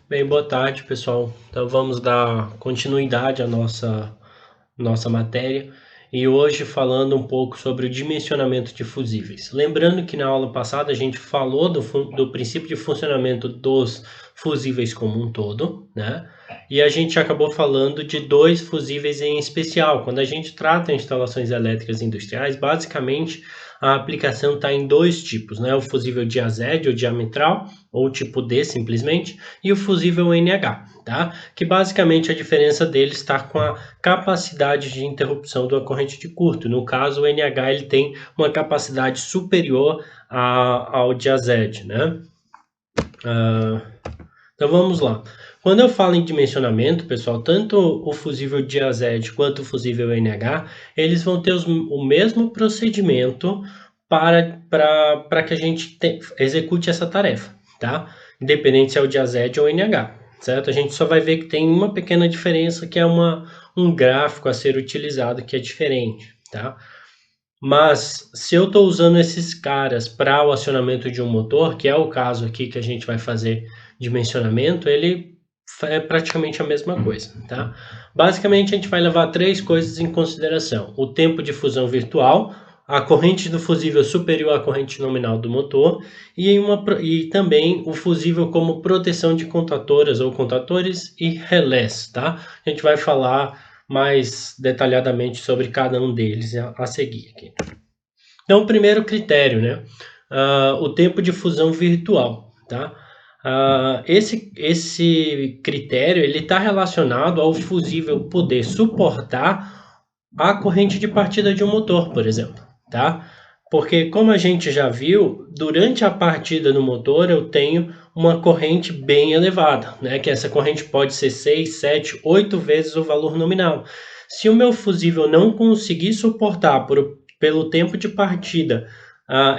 Bem, boa tarde, pessoal. Então vamos dar continuidade à nossa matéria e hoje falando um pouco sobre o dimensionamento de fusíveis. Lembrando que na aula passada a gente falou do princípio de funcionamento dos fusíveis como um todo, né? E a gente acabou falando de dois fusíveis em especial. Quando a gente trata instalações elétricas industriais, basicamente a aplicação está em dois tipos, né? O fusível diazédio ou diametral, ou tipo D simplesmente, e o fusível NH, tá? Que basicamente a diferença deles está com a capacidade de interrupção da corrente de curto. No caso, o NH ele tem uma capacidade superior ao diazed, né? Então vamos lá. Quando eu falo em dimensionamento, pessoal, tanto o fusível diazed quanto o fusível NH, eles vão ter o mesmo procedimento para que a gente execute essa tarefa, tá? Independente se é o diazed ou o NH, certo? A gente só vai ver que tem uma pequena diferença, que é um gráfico a ser utilizado que é diferente, tá? Mas se eu estou usando esses caras para o acionamento de um motor, que é o caso aqui que a gente vai fazer dimensionamento, ele é praticamente a mesma coisa, tá? Basicamente a gente vai levar três coisas em consideração: o tempo de fusão virtual, a corrente do fusível superior à corrente nominal do motor e também o fusível como proteção de contatoras ou contatores e relés, tá? A gente vai falar mais detalhadamente sobre cada um deles a seguir aqui. Então, o primeiro critério, né? O tempo de fusão virtual, tá? Esse critério ele está relacionado ao fusível poder suportar a corrente de partida de um motor, por exemplo, tá? Porque como a gente já viu, durante a partida do motor eu tenho uma corrente bem elevada, né? Que essa corrente pode ser 6, 7, 8 vezes o valor nominal. Se o meu fusível não conseguir suportar pelo tempo de partida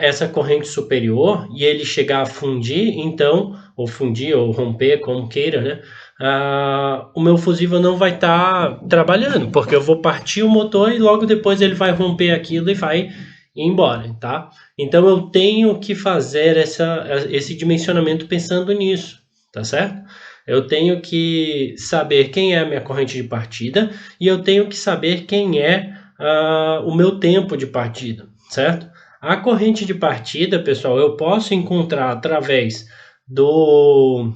essa corrente superior e ele chegar a fundir, então, ou fundir ou romper, como queira, né? O meu fusível não vai estar trabalhando, porque eu vou partir o motor e logo depois ele vai romper aquilo e vai ir embora, tá? Então eu tenho que fazer esse dimensionamento pensando nisso, tá certo? Eu tenho que saber quem é a minha corrente de partida e eu tenho que saber quem é o meu tempo de partida, certo? A corrente de partida, pessoal, eu posso encontrar através do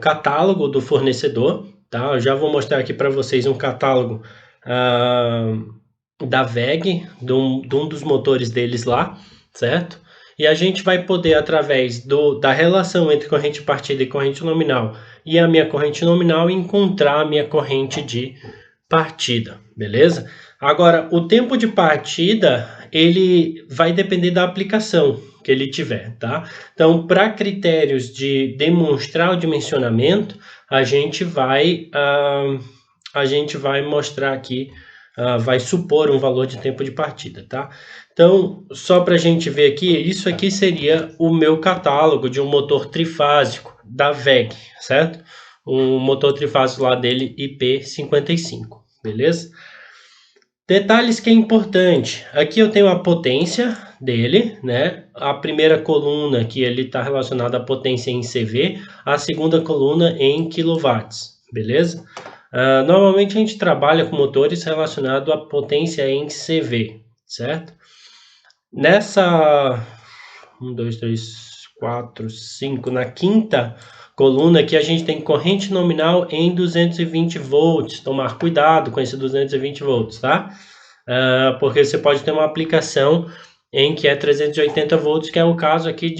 catálogo do fornecedor, tá? Eu já vou mostrar aqui para vocês um catálogo da WEG, de um dos motores deles lá, certo? E a gente vai poder, através da relação entre corrente de partida e corrente nominal, e a minha corrente nominal, encontrar a minha corrente de partida, beleza? Agora, o tempo de partida, ele vai depender da aplicação que ele tiver, tá? Então, para critérios de demonstrar o dimensionamento, a gente vai mostrar aqui, vai supor um valor de tempo de partida, tá? Então, só para a gente ver aqui, isso aqui seria o meu catálogo de um motor trifásico da WEG, certo? Um motor trifásico lá dele IP55, beleza? Detalhes que é importante. Aqui eu tenho a potência dele, né? A primeira coluna que ele está relacionado à potência em CV, a segunda coluna em quilowatts, beleza? Normalmente a gente trabalha com motores relacionados à potência em CV, certo? Nessa 1, 2, 3, 4, 5, na quinta coluna aqui a gente tem corrente nominal em 220 volts. Tomar cuidado com esse 220 volts, tá? Porque você pode ter uma aplicação em que é 380 volts, que é o caso aqui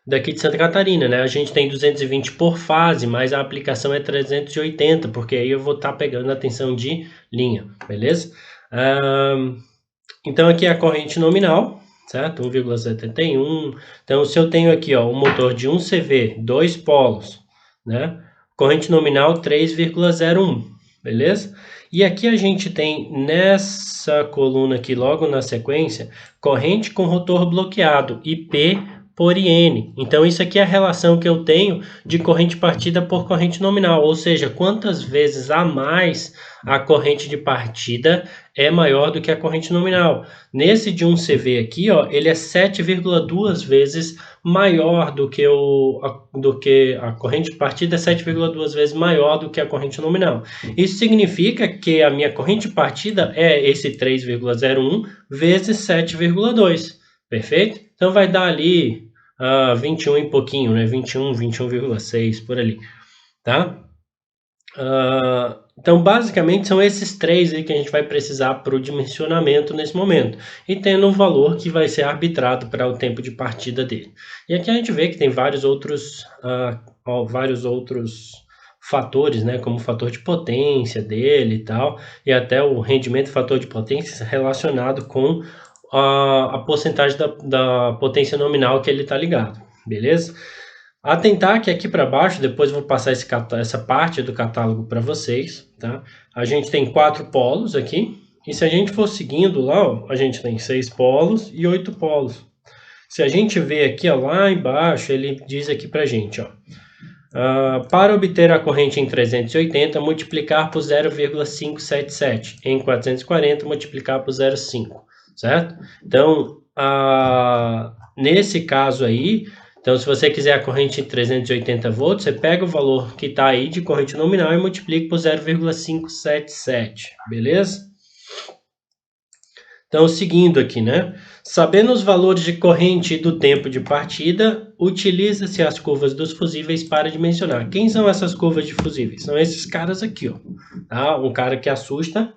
daqui de Santa Catarina, né? A gente tem 220 por fase, mas a aplicação é 380, porque aí eu vou estar pegando a tensão de linha, beleza? Então aqui é a corrente nominal, certo? 1,71. Então se eu tenho aqui, ó, um motor de 1 CV, 2 polos, né? Corrente nominal 3,01, beleza? E aqui a gente tem nessa coluna aqui, logo na sequência, corrente com rotor bloqueado, IP por IN. Então isso aqui é a relação que eu tenho de corrente partida por corrente nominal, ou seja, quantas vezes a mais a corrente de partida é maior do que a corrente nominal. Nesse de 1 CV aqui, ó, ele é 7,2 vezes maior do que a corrente de partida, é 7,2 vezes maior do que a corrente nominal. Isso significa que a minha corrente de partida é esse 3,01 vezes 7,2, perfeito? Então vai dar ali 21 e pouquinho, né? 21,6 por ali, tá? Então, basicamente, são esses três aí que a gente vai precisar para o dimensionamento nesse momento. E tendo um valor que vai ser arbitrado para o tempo de partida dele. E aqui a gente vê que tem vários outros fatores, né, como o fator de potência dele e tal, e até o rendimento fator de potência relacionado com a porcentagem da potência nominal que ele está ligado, beleza? Atentar que aqui para baixo, depois eu vou passar essa parte do catálogo para vocês, tá? A gente tem 4 polos aqui, e se a gente for seguindo lá, ó, a gente tem 6 polos e 8 polos. Se a gente ver aqui, ó, lá embaixo, ele diz aqui para a gente, ó, para obter a corrente em 380, multiplicar por 0,577, em 440, multiplicar por 0,5, certo? Então, nesse caso aí, então, se você quiser a corrente em 380 volts, você pega o valor que está aí de corrente nominal e multiplica por 0,577, beleza? Então, seguindo aqui, né? Sabendo os valores de corrente e do tempo de partida, utiliza-se as curvas dos fusíveis para dimensionar. Quem são essas curvas de fusíveis? São esses caras aqui, ó. Tá? Um cara que assusta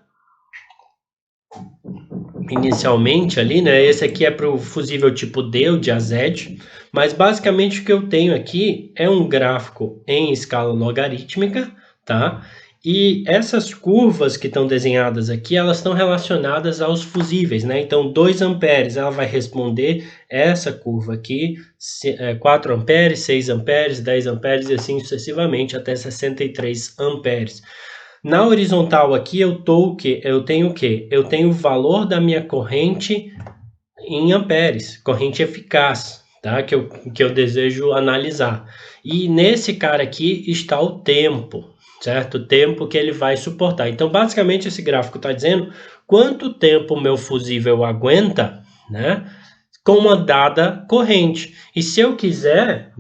inicialmente ali, né? Esse aqui é para o fusível tipo D, o diazete, mas basicamente o que eu tenho aqui é um gráfico em escala logarítmica, tá? E essas curvas que estão desenhadas aqui, elas estão relacionadas aos fusíveis, né? Então, 2 amperes, ela vai responder essa curva aqui, 4 amperes, 6 amperes, 10 amperes e assim sucessivamente até 63 amperes. Na horizontal aqui eu tenho o quê? Eu tenho o valor da minha corrente em amperes, corrente eficaz, tá? Que eu desejo analisar. E nesse cara aqui está o tempo, certo? O tempo que ele vai suportar. Então, basicamente, esse gráfico está dizendo quanto tempo o meu fusível aguenta, né? Com uma dada corrente. E se eu quiser,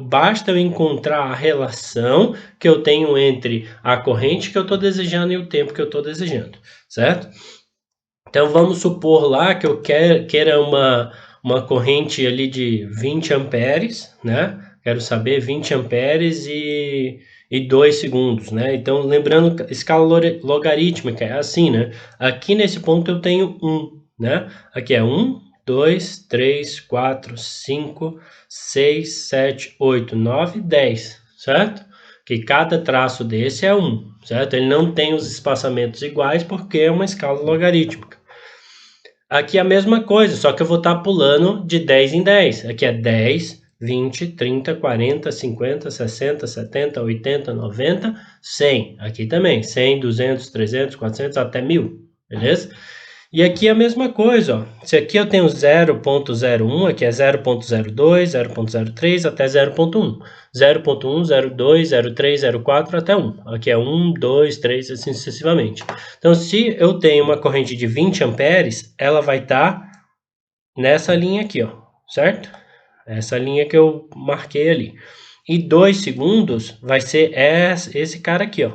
basta eu encontrar a relação que eu tenho entre a corrente que eu estou desejando e o tempo que eu estou desejando, certo? Então vamos supor lá que eu queira uma corrente ali de 20 amperes, né? Quero saber 20 amperes e 2 segundos, né? Então, lembrando, escala logarítmica é assim, né? Aqui nesse ponto eu tenho 1, né? Aqui é 1, 2, 3, 4, 5, 6, 7, 8, 9, 10, certo? Que cada traço desse é 1, certo? Ele não tem os espaçamentos iguais porque é uma escala logarítmica. Aqui é a mesma coisa, só que eu vou estar pulando de 10 em 10. Aqui é 10, 20, 30, 40, 50, 60, 70, 80, 90, 100. Aqui também, 100, 200, 300, 400, até 1000, beleza? E aqui é a mesma coisa, ó. Se aqui eu tenho 0.01, aqui é 0.02, 0.03 até 0.1. 0.1, 0.2, 0.3, 0.4 até 1. Aqui é 1, 2, 3, assim sucessivamente. Então, se eu tenho uma corrente de 20 amperes, ela vai estar nessa linha aqui, ó, certo? Essa linha que eu marquei ali. E 2 segundos vai ser esse cara aqui, ó.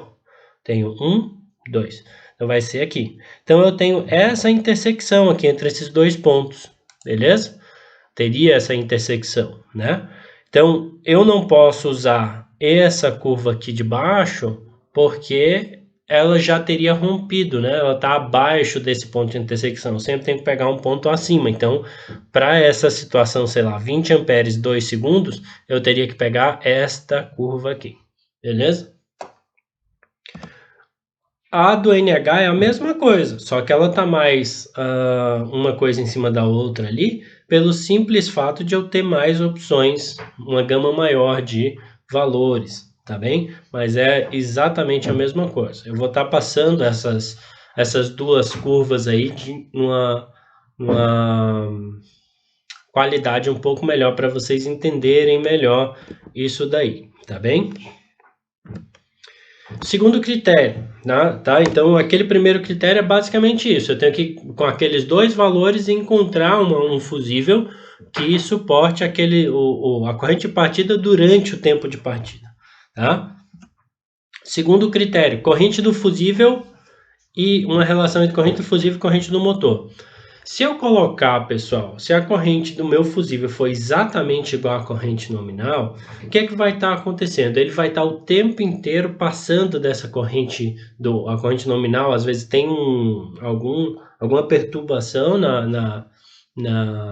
Tenho 1, 2. Então vai ser aqui. Então eu tenho essa intersecção aqui entre esses dois pontos, beleza? Teria essa intersecção, né? Então eu não posso usar essa curva aqui de baixo porque ela já teria rompido, né? Ela está abaixo desse ponto de intersecção. Eu sempre tenho que pegar um ponto acima. Então, para essa situação, sei lá, 20 amperes, 2 segundos, eu teria que pegar esta curva aqui, beleza? A do NH é a mesma coisa, só que ela tá mais uma coisa em cima da outra ali, pelo simples fato de eu ter mais opções, uma gama maior de valores, tá bem? Mas é exatamente a mesma coisa. Eu vou estar passando essas duas curvas aí de uma qualidade um pouco melhor para vocês entenderem melhor isso daí, tá bem? Segundo critério, né? Tá? Então, aquele primeiro critério é basicamente isso. Eu tenho que, com aqueles dois valores, encontrar um fusível que suporte a corrente de partida durante o tempo de partida. Tá? Segundo critério, corrente do fusível e uma relação entre corrente do fusível e corrente do motor. Se eu colocar, pessoal, se a corrente do meu fusível for exatamente igual à corrente nominal, o que é que vai estar acontecendo? Ele vai estar o tempo inteiro passando dessa corrente, a corrente nominal, às vezes tem alguma perturbação na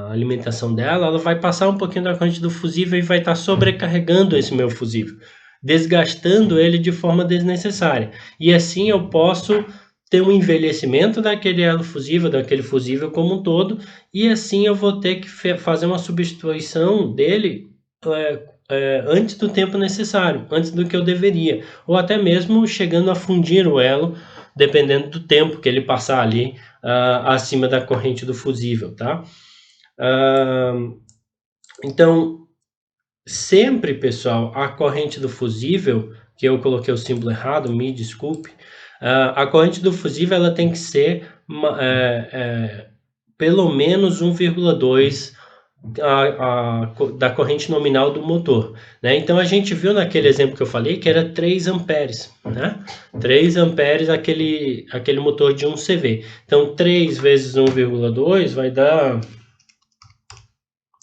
alimentação dela, ela vai passar um pouquinho da corrente do fusível e vai estar sobrecarregando esse meu fusível, desgastando ele de forma desnecessária. E assim eu posso ter um envelhecimento daquele elo fusível, daquele fusível como um todo, e assim eu vou ter que fazer uma substituição dele antes do tempo necessário, antes do que eu deveria, ou até mesmo chegando a fundir o elo, dependendo do tempo que ele passar ali acima da corrente do fusível, tá? Então, sempre, pessoal, a corrente do fusível, que eu coloquei o símbolo errado, me desculpe, a corrente do fusível ela tem que ser pelo menos 1,2 da corrente nominal do motor, né? Então a gente viu naquele exemplo que eu falei que era 3 amperes, né? 3 amperes aquele motor de 1 CV. Então 3 vezes 1,2 vai dar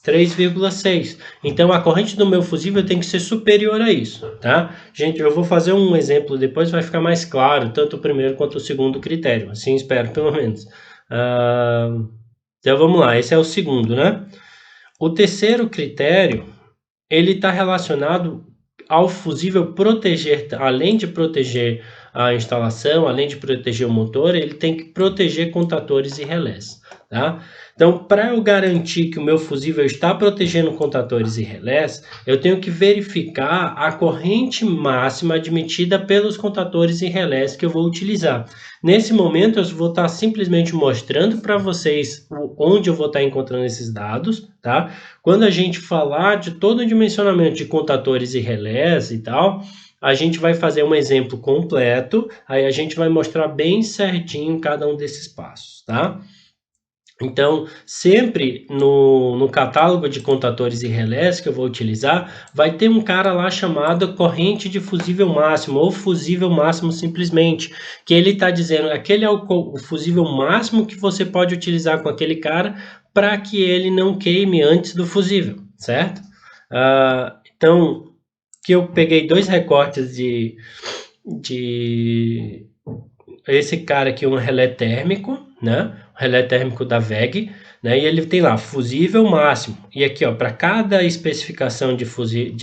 3,6. Então a corrente do meu fusível tem que ser superior a isso, tá? Gente, eu vou fazer um exemplo depois, vai ficar mais claro, tanto o primeiro quanto o segundo critério, assim espero pelo menos. Então vamos lá, esse é o segundo, né? O terceiro critério, ele está relacionado ao fusível proteger, além de proteger a instalação, além de proteger o motor, ele tem que proteger contatores e relés, tá? Então, para eu garantir que o meu fusível está protegendo contatores e relés, eu tenho que verificar a corrente máxima admitida pelos contatores e relés que eu vou utilizar. Nesse momento, eu vou estar simplesmente mostrando para vocês onde eu vou estar encontrando esses dados, tá? Quando a gente falar de todo o dimensionamento de contatores e relés e tal, a gente vai fazer um exemplo completo, aí a gente vai mostrar bem certinho cada um desses passos, tá? Então, sempre no catálogo de contatores e relés que eu vou utilizar, vai ter um cara lá chamado corrente de fusível máximo, ou fusível máximo simplesmente, que ele está dizendo, aquele é o fusível máximo que você pode utilizar com aquele cara para que ele não queime antes do fusível, certo? Então, que eu peguei 2 recortes de esse cara aqui, um relé térmico, né? O relé térmico da WEG, né? E ele tem lá fusível máximo. E aqui, ó, para cada especificação de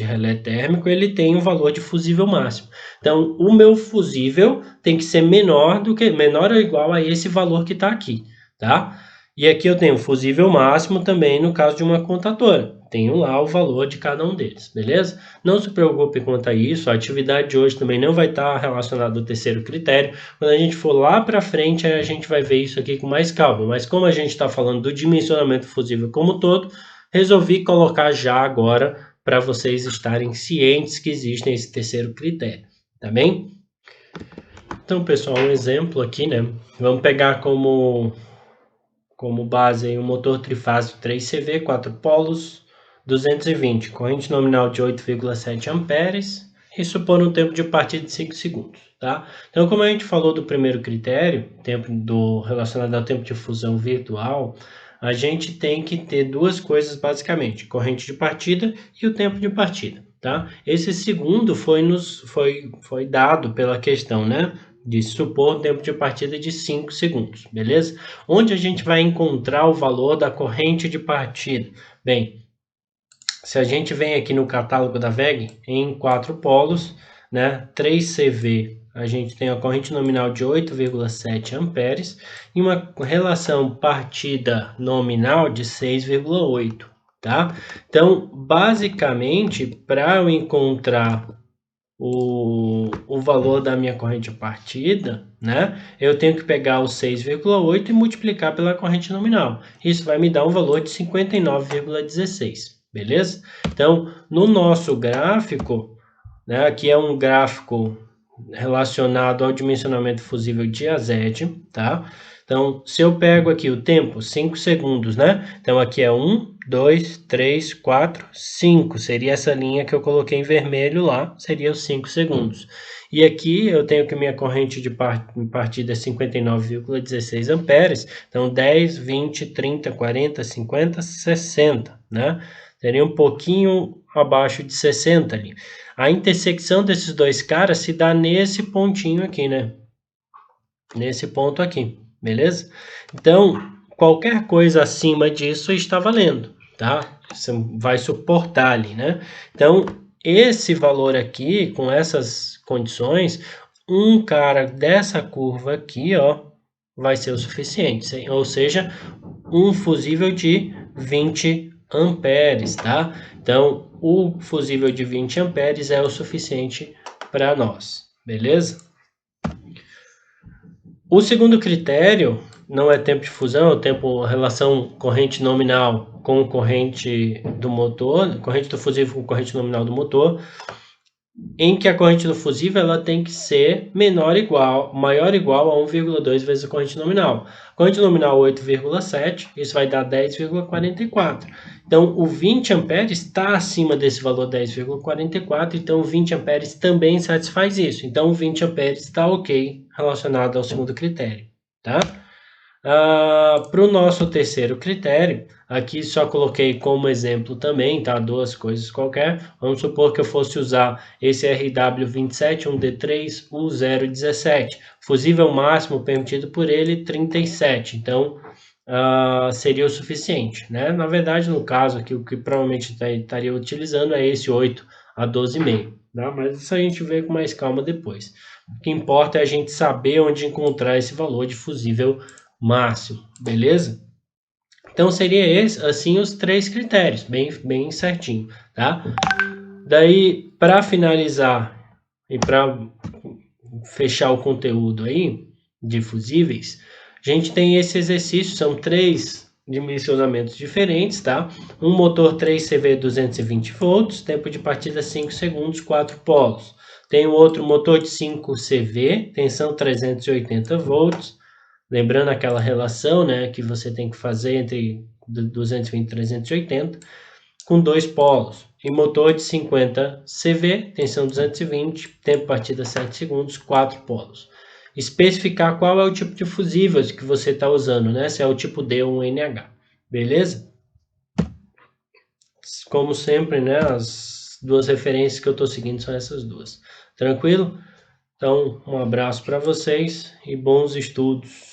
relé térmico, ele tem um valor de fusível máximo. Então, o meu fusível tem que ser menor ou igual a esse valor que está aqui, tá? E aqui eu tenho fusível máximo também no caso de uma contatora. Tenho lá o valor de cada um deles, beleza? Não se preocupe quanto a isso, a atividade de hoje também não vai estar relacionada ao terceiro critério. Quando a gente for lá para frente, a gente vai ver isso aqui com mais calma. Mas como a gente está falando do dimensionamento fusível como um todo, resolvi colocar já agora para vocês estarem cientes que existe esse terceiro critério, tá bem? Então, pessoal, um exemplo aqui, né? Vamos pegar como base um motor trifásico 3CV, 4 polos, 220, corrente nominal de 8,7 amperes e supor um tempo de partida de 5 segundos, tá? Então, como a gente falou do primeiro critério, relacionado ao tempo de fusão virtual, a gente tem que ter duas coisas basicamente, corrente de partida e o tempo de partida, tá? Esse segundo foi dado pela questão, né? De supor um tempo de partida de 5 segundos, beleza? Onde a gente vai encontrar o valor da corrente de partida? Bem, se a gente vem aqui no catálogo da WEG, em 4 polos, né, 3CV, a gente tem a corrente nominal de 8,7 amperes e uma relação partida nominal de 6,8, tá? Então, basicamente, para eu encontrar o valor da minha corrente partida, né? Eu tenho que pegar o 6,8 e multiplicar pela corrente nominal. Isso vai me dar um valor de 59,16, beleza? Então, no nosso gráfico, né? Aqui é um gráfico relacionado ao dimensionamento fusível de AZ, tá? Então, se eu pego aqui o tempo, 5 segundos, né? Então, aqui é 1, 2, 3, 4, 5. Seria essa linha que eu coloquei em vermelho lá, seria os 5 segundos. E aqui eu tenho que minha corrente de partida é 59,16 amperes. Então, 10, 20, 30, 40, 50, 60, né? Seria um pouquinho abaixo de 60 ali. A intersecção desses dois caras se dá nesse pontinho aqui, né? Nesse ponto aqui, beleza? Então, qualquer coisa acima disso está valendo, tá? Você vai suportar ali, né? Então, esse valor aqui, com essas condições, um cara dessa curva aqui, ó, vai ser o suficiente. Ou seja, um fusível de 20 amperes, tá? Então, o fusível de 20 amperes é o suficiente para nós, beleza? O segundo critério não é tempo de fusão, é o tempo, relação corrente nominal com corrente do motor, corrente do fusível com corrente nominal do motor, em que a corrente do fusível ela tem que ser maior ou igual a 1,2 vezes a corrente nominal. Corrente nominal 8,7, isso vai dar 10,44. Então, o 20 amperes está acima desse valor 10,44, então o 20 amperes também satisfaz isso. Então, o 20 amperes está ok relacionado ao segundo critério, tá? Para o nosso terceiro critério, aqui só coloquei como exemplo também, tá? Duas coisas qualquer. Vamos supor que eu fosse usar esse RW27, um D3, U017. Fusível máximo permitido por ele, 37. Então, seria o suficiente, né? Na verdade, no caso aqui, o que provavelmente estaria utilizando é esse 8 a 12,5. Tá? Mas isso a gente vê com mais calma depois. O que importa é a gente saber onde encontrar esse valor de fusível máximo, beleza? Então seria esse, assim, os três critérios, bem certinho, tá? Daí, para finalizar e para fechar o conteúdo aí de fusíveis, a gente tem esse exercício, são 3 dimensionamentos diferentes, tá? Um motor 3CV 220 volts, tempo de partida 5 segundos, 4 polos. Tem o outro motor de 5 CV, tensão 380 volts, lembrando aquela relação, né, que você tem que fazer entre 220 e 380, com 2 polos. E motor de 50 CV, tensão 220, tempo de partida 7 segundos, 4 polos. Especificar qual é o tipo de fusível que você está usando, né? Se é o tipo D ou um NH. Beleza? Como sempre, né? As duas referências que eu estou seguindo são essas duas. Tranquilo? Então, um abraço para vocês e bons estudos.